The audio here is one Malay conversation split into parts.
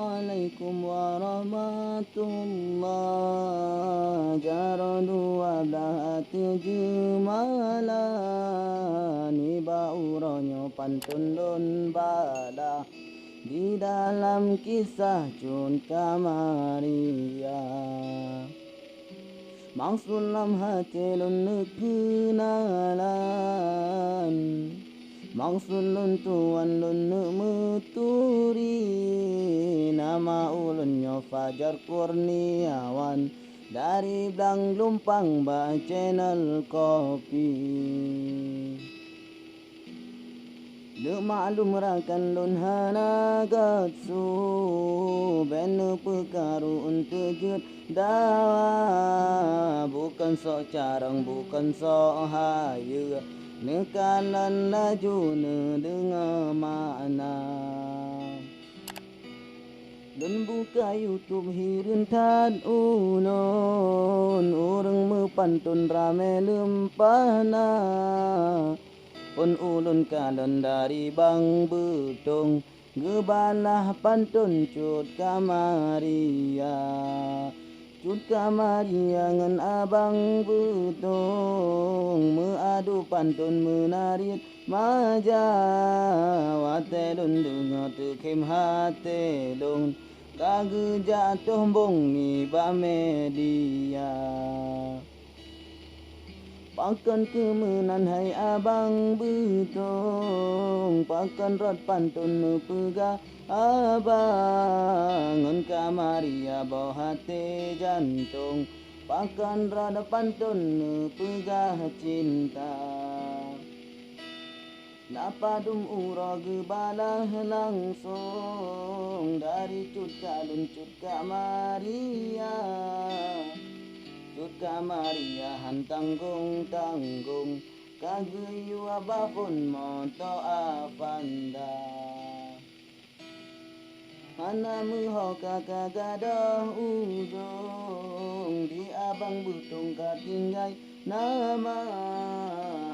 Assalamualaikum warahmatullahi jaradu wablahati jemalan iba uronyo pantun don bala di dalam kisah Cun Kamaria Mangsulam hacelun nekenalan Mangsulun tuan lun meturi Nama ulunnya Fajar Kurniawan Dari Blang Lumpang ba channel kopi Dek maklum rakan lun hanagatsu Benu pekaru untuk jut dawa Bukan sok carang, bukan sok haya Nekalan laju ne dengar makna Dan buka YouTube hirin tan unon Orang mepantun rame lempana Pun ulun kalan dari Bang Betong Gebalah pantun Cut Kamaria Cut Kamaria ngan Abang Betong Meadu pantun menarik maja Watelun dengar tekim hatelun Kage jatuh bongi ba media Pakan kemenan hai Abang Betong Pakan rot pantun pega abang Ngan Kamaria bawa hati jantung Pakan rada pantun pega cinta Napadum ura gebalah langsung Dari Cut Kalun Cut Kamaria Cut Kamaria hantanggung-tanggung Kageyu abapun moto afanda Hana muho kakagadah ujung Di Abang Betong katinggai nama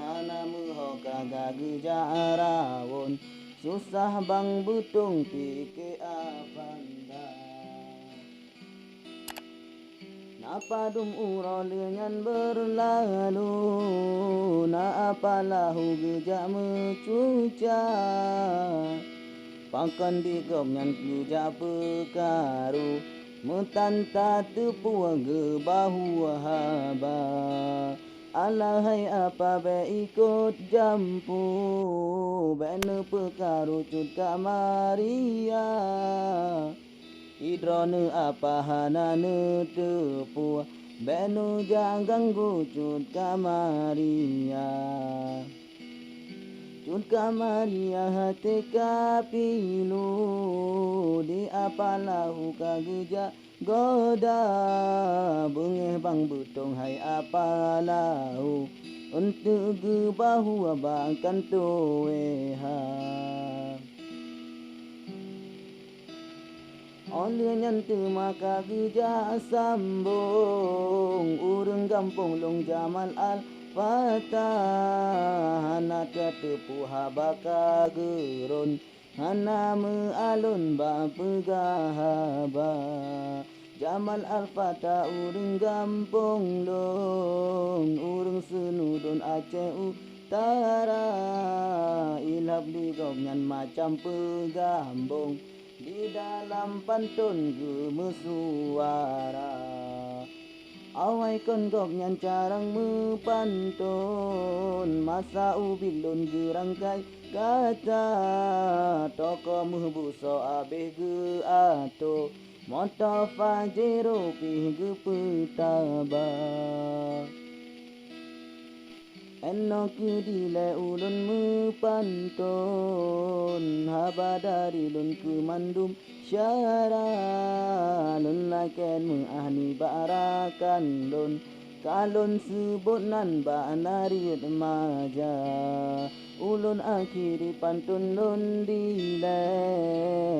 Hana muho kagagejarawon Susah Bang Betong pike afanda Napadum uro lengan berlalu Na apalahu gejak mecuca Pakan digomnyan gejak pekaru Metanta tepua gebahu haba Alahai apa be ikut jampu Bene pekaru Cut Kamaria Idrone apa hanane tepua Benu jangan Cut Kamaria Cut Kamaria hati kapilu Di apalahu kageja goda Bengeh Bang Betong hai apalahu Untuk gebahu abangkan tuweha Oleh nyantu maka geja sambung Urang gampung long Jamal Al-Fatah Hana tepu habaka gerun Hana mealun ba pegahaba Jamal Al-Fatah urang gampung long Urang senudun Aceh Utara Ilhab digomnyan macam pegambung Di dalam pantun gemesuara Awai kon gomnyan carang mepantun Masa ubilun gerangkai kata Toko mebuso abeh ge ato Moto fajero pih ge petaba Enok dile ulun mepantun Haba dari lun kemandum syara Lun laken meahni barakan lun Kalun sebut nan ba narit maja Ulun akhiri pantun lun dile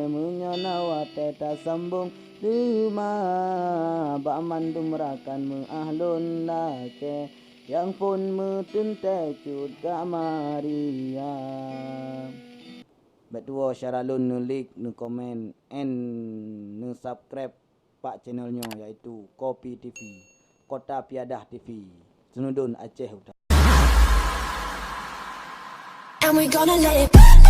Menyanawa teta sambung lima Ba mandum rakan meahlun lake Yang pun metente Cut Kamaria Bet tua Syaralun nu like, nu komen, and nu subscribe pak channelnya iaitu Kopi TV, Kota Piadah TV, Senudun Aceh Utara. And we're gonna let it